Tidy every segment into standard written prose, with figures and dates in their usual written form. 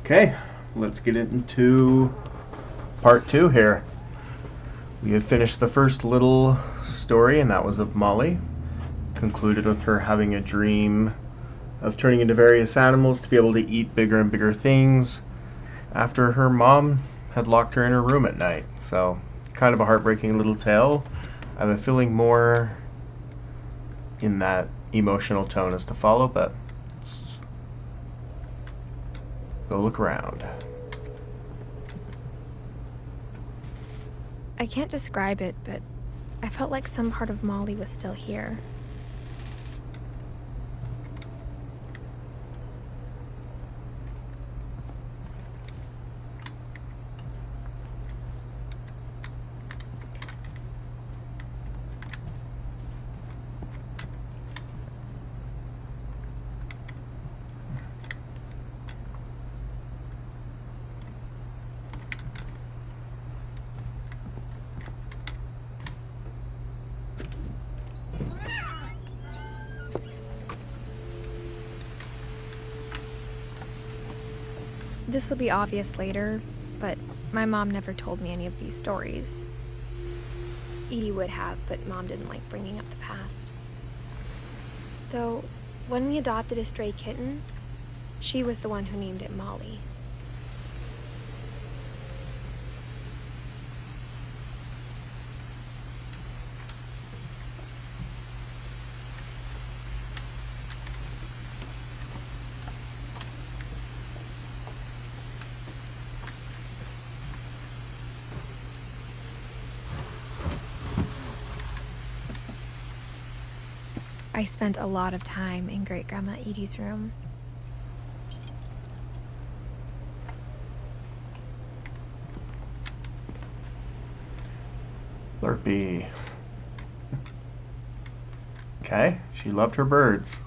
Okay, let's get into part two here. We have finished the first little story, and that was of Molly. Concluded with her having a dream of turning into various animals to be able to eat bigger and bigger things after her mom had locked her in her room at night. So, kind of a heartbreaking little tale. I have a feeling more in that emotional tone is to follow, but let's go look around. I can't describe it, but I felt like some part of Molly was still here. This will be obvious later, but my mom never told me any of these stories. Edie would have, but Mom didn't like bringing up the past. Though, when we adopted a stray kitten, she was the one who named it Molly. I spent a lot of time in Great-Grandma Edie's room. Slurpee. Okay, she loved her birds.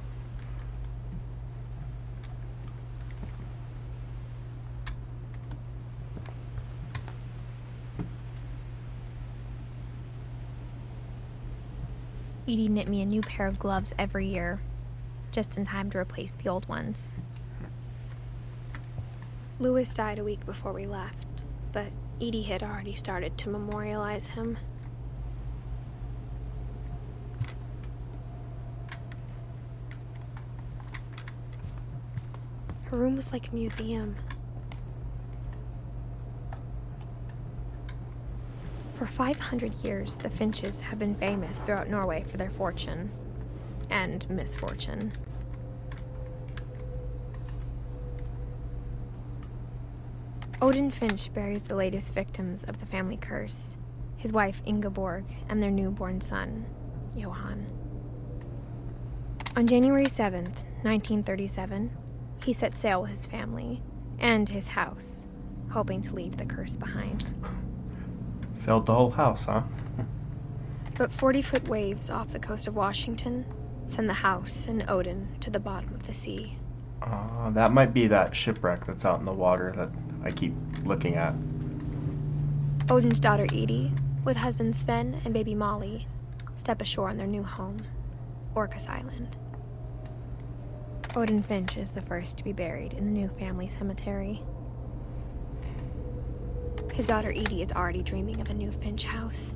Edie knit me a new pair of gloves every year, just in time to replace the old ones. Louis died a week before we left, but Edie had already started to memorialize him. Her room was like a museum. For 500 years, the Finches have been famous throughout Norway for their fortune and misfortune. Odin Finch buries the latest victims of the family curse, his wife Ingeborg and their newborn son, Johan. On January 7th, 1937, he set sail with his family and his house, hoping to leave the curse behind. Sailed the whole house, huh? But 40-foot waves off the coast of Washington send the house and Odin to the bottom of the sea. That might be that shipwreck that's out in the water that I keep looking at. Odin's daughter Edie, with husband Sven and baby Molly, step ashore on their new home, Orcas Island. Odin Finch is the first to be buried in the new family cemetery. His daughter Edie is already dreaming of a new Finch house.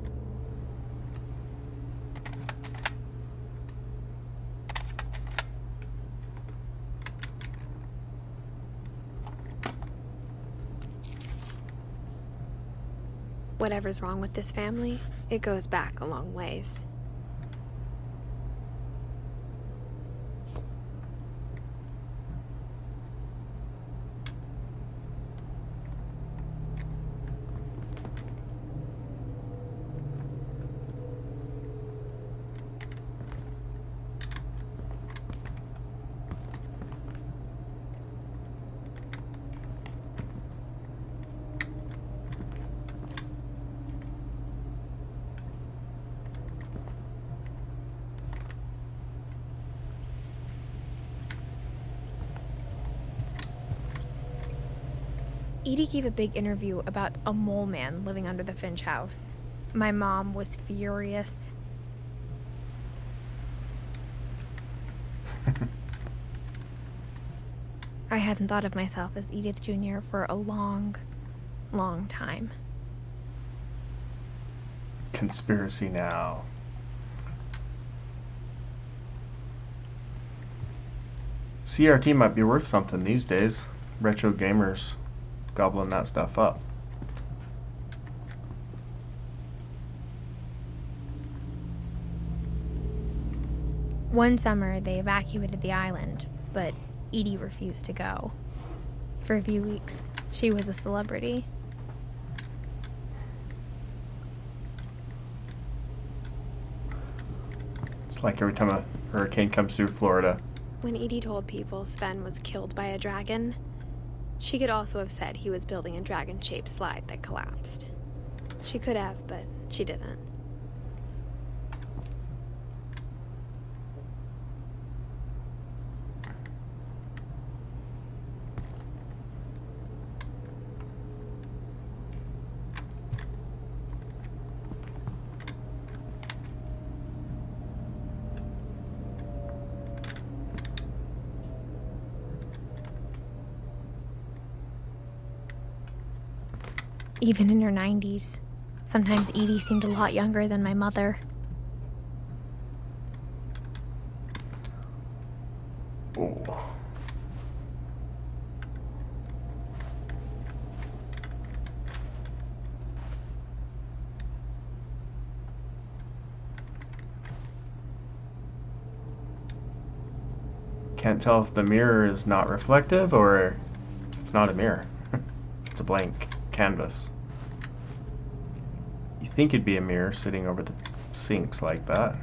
Whatever's wrong with this family, it goes back a long ways. Edie gave a big interview about a mole man living under the Finch house. My mom was furious. I hadn't thought of myself as Edith Jr. for a long, long time. Conspiracy now. CRT might be worth something these days. Retro gamers gobbling that stuff up. One summer, they evacuated the island, but Edie refused to go. For a few weeks, she was a celebrity. It's like every time a hurricane comes through Florida. When Edie told people Sven was killed by a dragon, she could also have said he was building a dragon-shaped slide that collapsed. She could have, but she didn't. Even in her 90s, sometimes Edie seemed a lot younger than my mother. Oh. Can't tell if the mirror is not reflective or if it's not a mirror. It's a blank canvas. You think it'd be a mirror sitting over the sinks like that.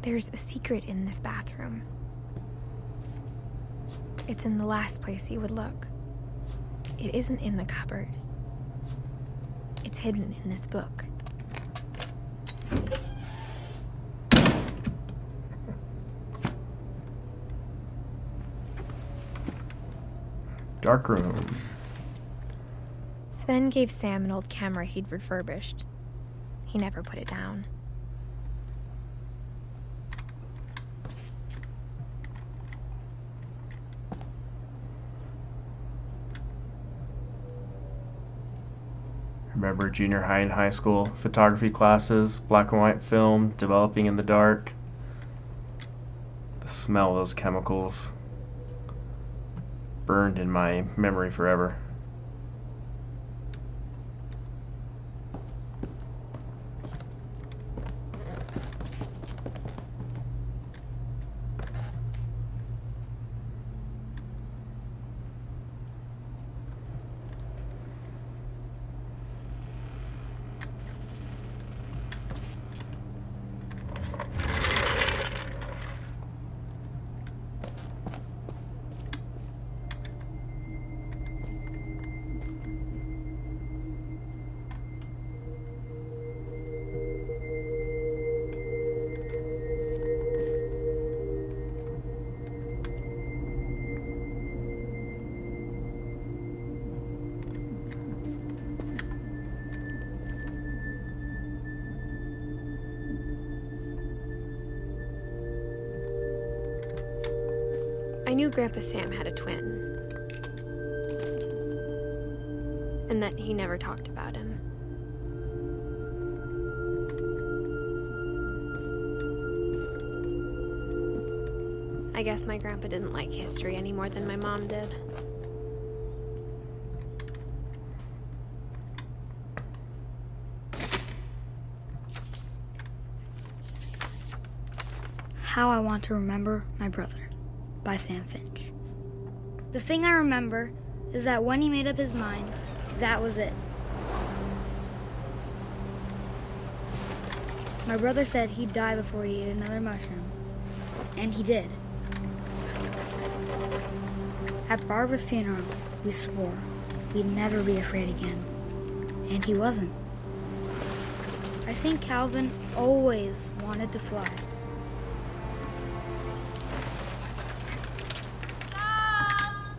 There's a secret in this bathroom. It's in the last place you would look. It isn't in the cupboard. It's hidden in this book. Dark room. Sven gave Sam an old camera he'd refurbished. He never put it down. Remember junior high and high school photography classes, black and white film, developing in the dark. The smell of those chemicals burned in my memory forever. I knew Grandpa Sam had a twin, and that he never talked about him. I guess my grandpa didn't like history any more than my mom did. How I Want to Remember My Brother by Sam Finch. The thing I remember is that when he made up his mind, that was it. My brother said he'd die before he ate another mushroom, and he did. At Barbara's funeral, we swore we'd never be afraid again. And he wasn't. I think Calvin always wanted to fly.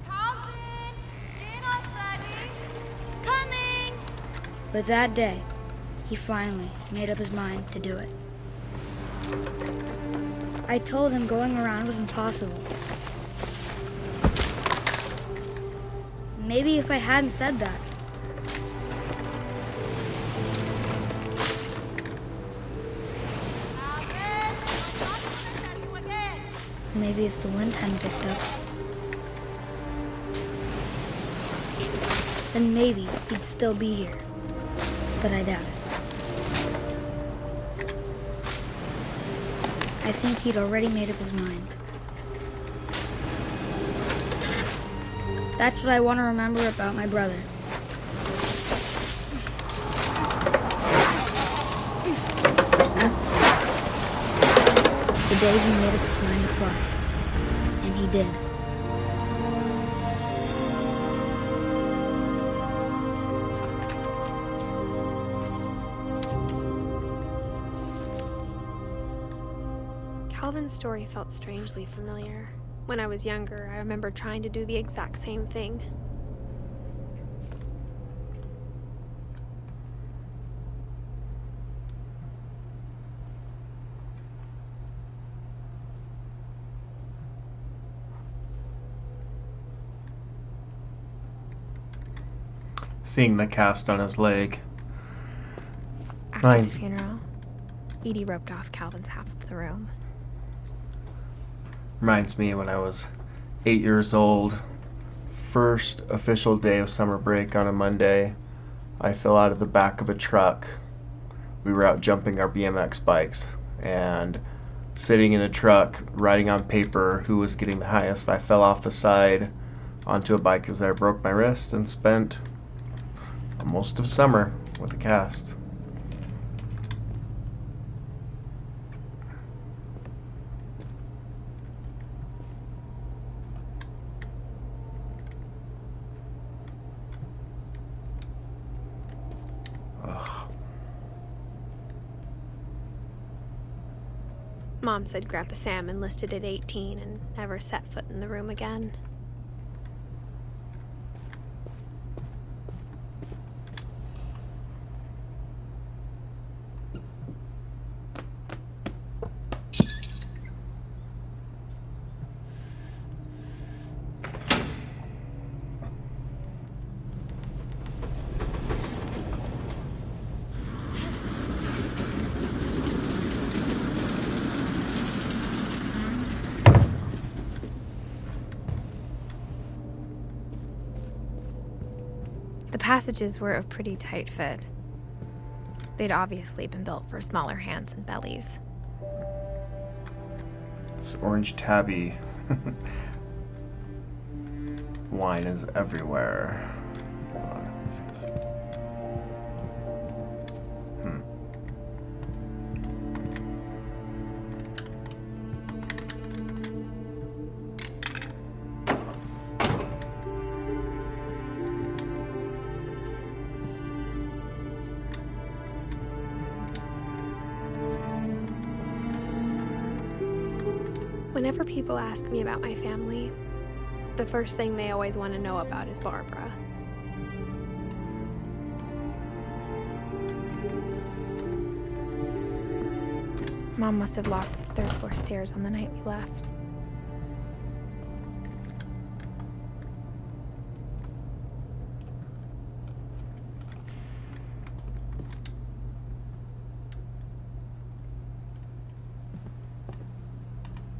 Calvin, dinner's ready. Coming. But that day, he finally made up his mind to do it. I told him going around was impossible. Maybe if I hadn't said that, Calvin, I'm not gonna tell you again. maybe if the wind hadn't picked up, then maybe he'd still be here. But I doubt it. I think he'd already made up his mind. That's what I want to remember about my brother. The day he made up his mind to fly. And he did. Calvin's story felt strangely familiar. When I was younger, I remember trying to do the exact same thing. Seeing the cast on his leg. After Mine's- the funeral, Edie roped off Calvin's half of the room. Reminds me when I was 8 years old, first official day of summer break on a Monday, I fell out of the back of a truck. We were out jumping our BMX bikes, and sitting in the truck, writing on paper who was getting the highest, I fell off the side onto a bike as I broke my wrist and spent most of summer with a cast. Ugh. Mom said Grandpa Sam enlisted at 18 and never set foot in the room again. The passages were a pretty tight fit. They'd obviously been built for smaller hands and bellies. This orange tabby wine is everywhere. Hold on, let me see this. Whenever people ask me about my family, the first thing they always want to know about is Barbara. Mom must have locked the third floor stairs on the night we left.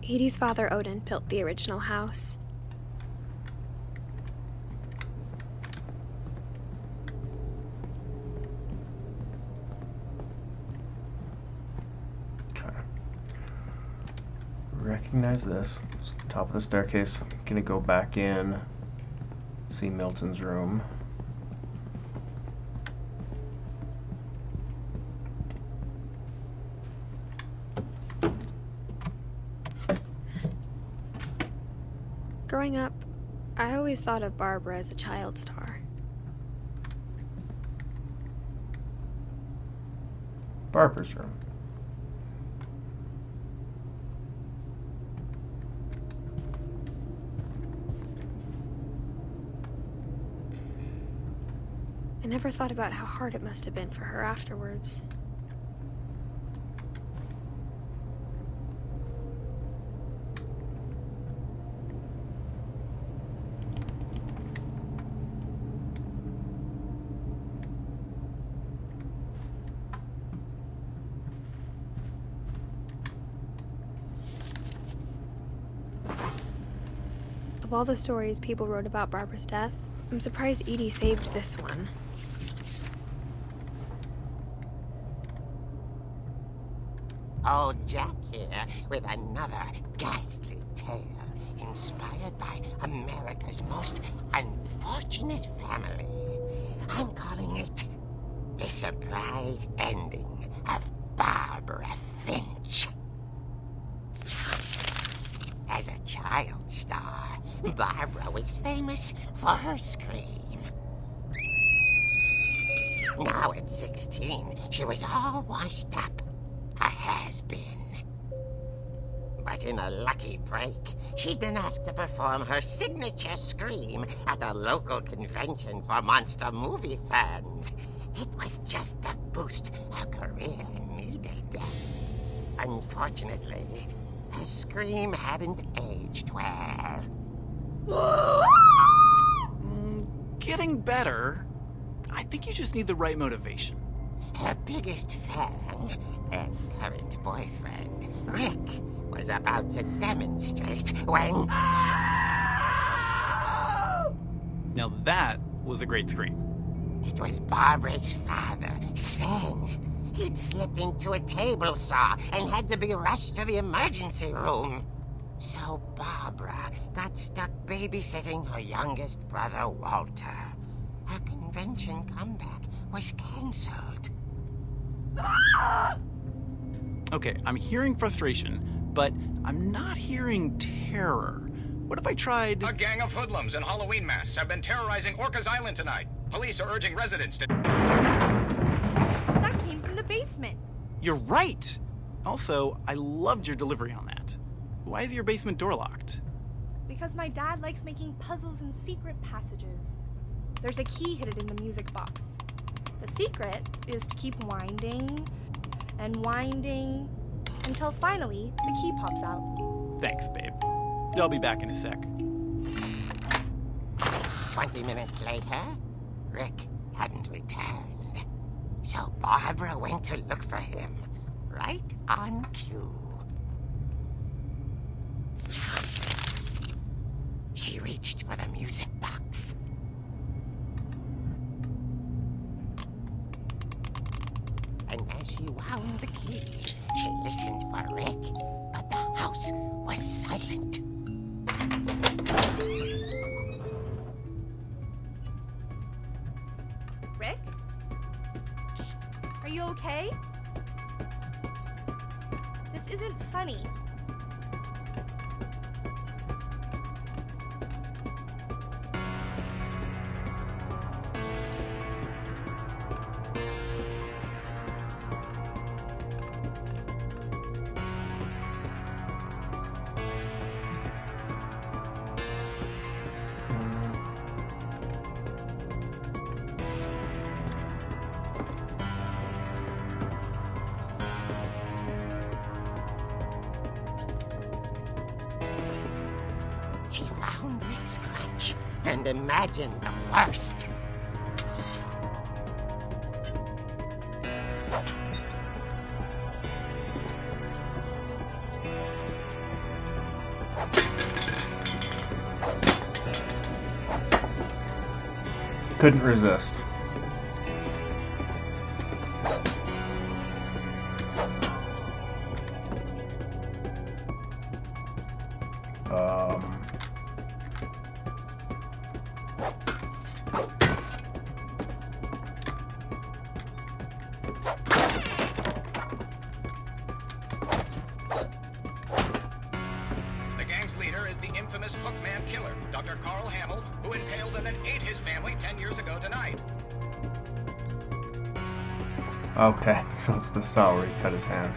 Edie's father, Odin, built the original house. Okay. Recognize this. It's the top of the staircase. Gonna go back in, see Milton's room. Growing up, I always thought of Barbara as a child star. Barbara's room. I never thought about how hard it must have been for her afterwards. Of all the stories people wrote about Barbara's death, I'm surprised Edie saved this one. Old Jack here with another ghastly tale inspired by America's most unfortunate family. I'm calling it The Surprise Ending of Barbara Finch. As a child star, Barbara was famous for her scream. Now at 16, she was all washed up. A has-been. But in a lucky break, she'd been asked to perform her signature scream at a local convention for monster movie fans. It was just the boost her career needed. Unfortunately, her scream hadn't aged well. Getting better. I think you just need the right motivation. Her biggest fan and current boyfriend, Rick, was about to demonstrate when... Now that was a great scream. It was Barbara's father, Sven. He'd slipped into a table saw and had to be rushed to the emergency room. So Barbara got stuck babysitting her youngest brother, Walter. Her convention comeback was cancelled. Okay, I'm hearing frustration, but I'm not hearing terror. What if I tried... A gang of hoodlums in Halloween masks have been terrorizing Orcas Island tonight. Police are urging residents to... That came from the basement. You're right! Also, I loved your delivery on that. Why is your basement door locked? Because my dad likes making puzzles and secret passages. There's a key hidden in the music box. The secret is to keep winding and winding until finally the key pops out. Thanks, babe. I'll be back in a sec. 20 minutes later, Rick hadn't returned. So Barbara went to look for him, right on cue. She reached for the music box. And as she wound the key, she listened for Rick, but the house was silent. Rick? Are you okay? This isn't funny. She found Rick's crutch and imagined the worst. Couldn't resist. The gang's leader is the infamous Hookman killer, Dr. Carl Hamill, who impaled and then ate his family 10 years ago tonight. Okay, so it's the saw where he cut his hand.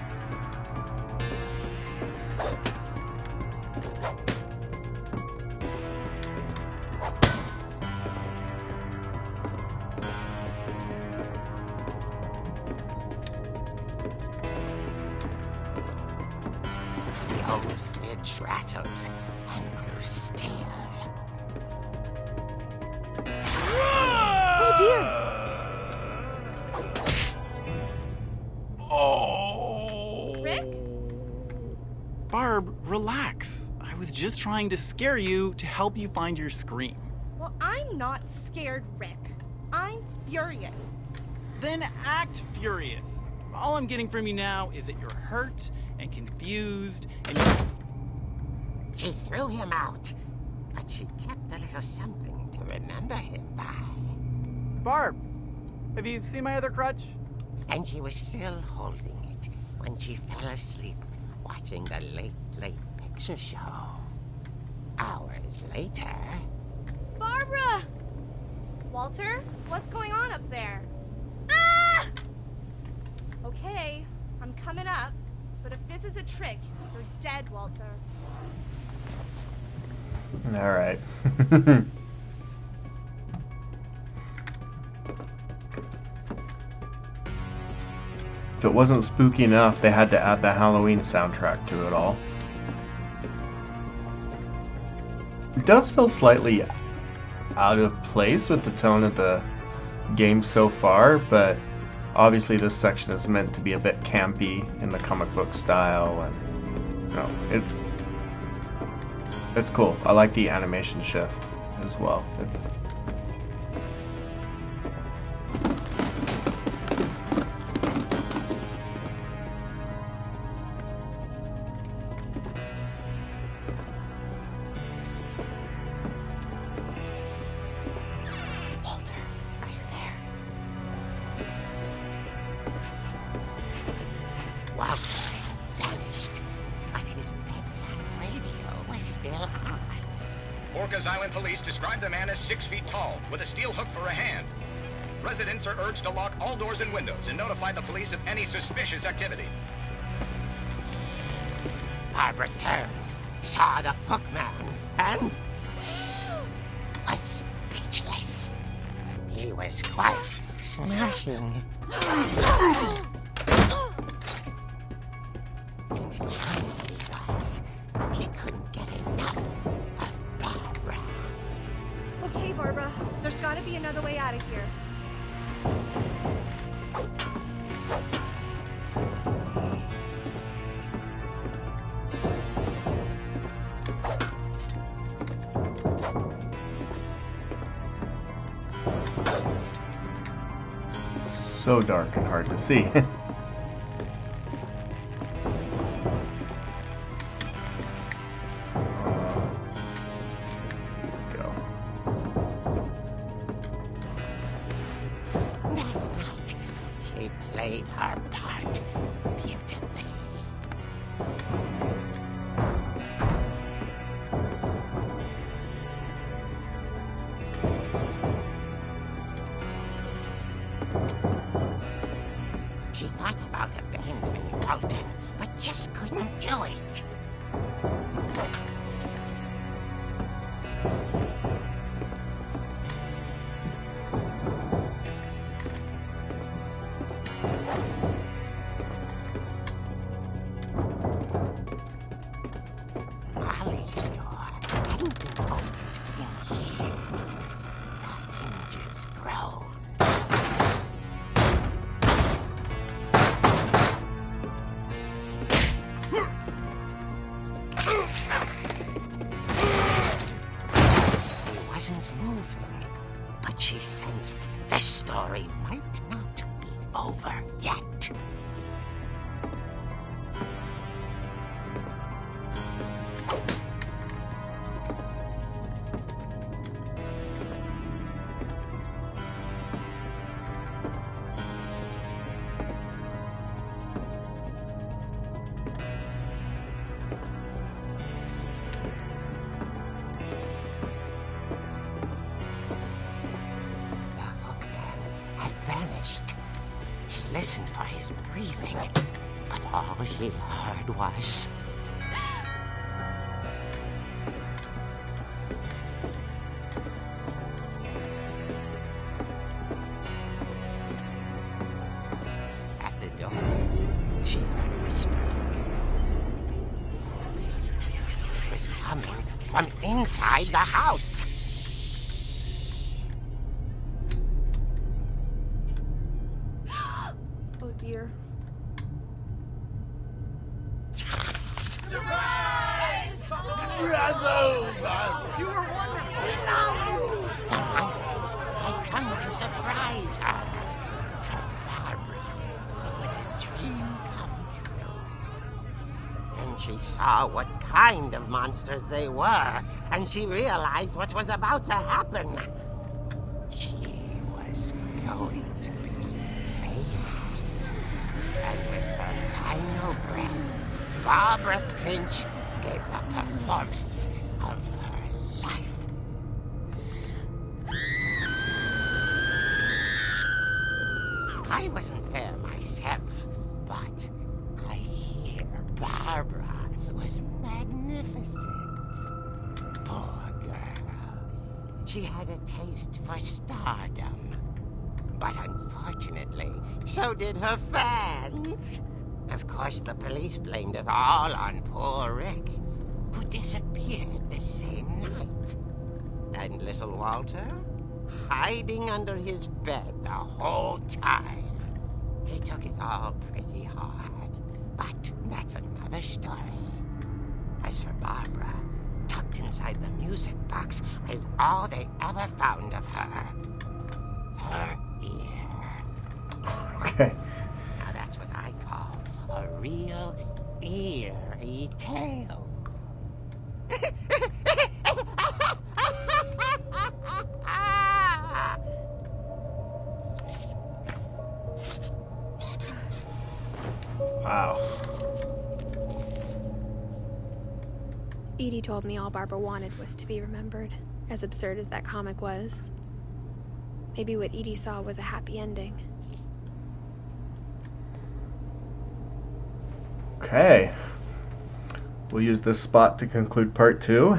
The old fridge rattled and grew still. Oh dear! Oh. Rick? Barb, relax. I was just trying to scare you to help you find your scream. Well, I'm not scared, Rick. I'm furious. Then act furious. All I'm getting from you now is that you're hurt and confused and you're... She threw him out, but she kept a little something to remember him by. Barb, have you seen my other crutch? And she was still holding it when she fell asleep watching the late picture show. Hours later... Barbara! Walter, what's going on up there? Ah! Okay, I'm coming up, but if this is a trick, you're dead, Walter. Alright. If it wasn't spooky enough, they had to add the Halloween soundtrack to it all. It does feel slightly out of place with the tone of the game so far, but obviously this section is meant to be a bit campy in the comic book style, and you know, it's cool. I like the animation shift as well. Walter, are you there? Walter had vanished, but his bedside radio was still on. Orcas Island police described the man as 6 feet tall, with a steel hook for a hand. Residents are urged to lock all doors and windows and notify the police of any suspicious activity. Barbara turned, saw the hook man, and was speechless. He was quite smashing. And young he was. He couldn't get enough of Barbara. Okay, Barbara, there's gotta be another way out of here. So dark and hard to see. Go. That night, she played her part beautifully. She thought about abandoning Walter, but just couldn't do it. Molly's door hadn't been opened in years. The hinges groaned. He wasn't moving, but she sensed the story might not be over yet. The hookman had vanished, She listened for his breathing, but all she heard was... At the door, she heard whispering. It was coming from inside the house. Oh dear. The monsters had come to surprise her. For Barbara, it was a dream come true. Then she saw what kind of monsters they were, and she realized what was about to happen. She was going to be famous. And with her final breath, Barbara Finch gave the performance of her life. I wasn't there myself, but I hear Barbara was magnificent. Poor girl. She had a taste for stardom. But unfortunately, so did her fans. Of course, the police blamed it all on poor Rick, who disappeared the same night. And little Walter? Hiding under his bed the whole time. He took it all pretty hard, but that's another story. As for Barbara, tucked inside the music box is all they ever found of her. Her ear. Okay. Now that's what I call a real eerie tale. Wow. Edie told me all Barbara wanted was to be remembered, as absurd as that comic was. Maybe what Edie saw was a happy ending. Okay. We'll use this spot to conclude part 2.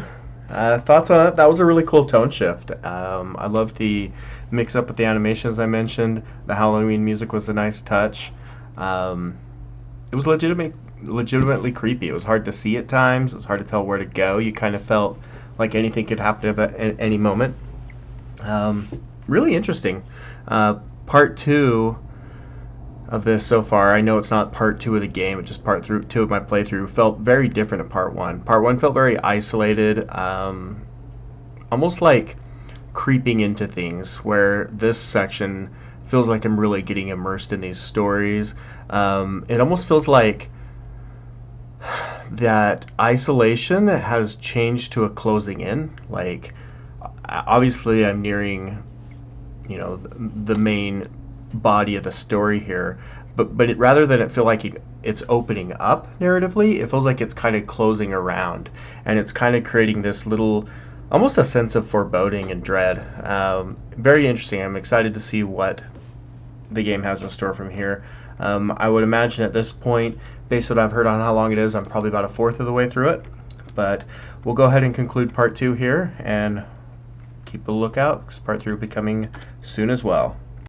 Thoughts on it? That was a really cool tone shift. I love the mix up with the animations I mentioned. The Halloween music was a nice touch. It was legitimately creepy. It was hard to see at times. It was hard to tell where to go. You kind of felt like anything could happen at any moment. Really interesting. Part 2 of this so far, I know it's not part 2 of the game, it's just part 2 of my playthrough, felt very different than part 1. Part 1 felt very isolated, almost like creeping into things, where this section feels like I'm really getting immersed in these stories. It almost feels like that isolation has changed to a closing in. Like, obviously I'm nearing, the main body of the story here, but rather than it feel like it's opening up narratively, it feels like it's kind of closing around, and it's kind of creating this little, almost a sense of foreboding and dread. Very interesting. I'm excited to see what the game has in store from here. I would imagine at this point, based on what I've heard on how long it is, I'm probably about a fourth of the way through it. But we'll go ahead and conclude part 2 here, and keep a lookout because part 3 will be coming soon as well.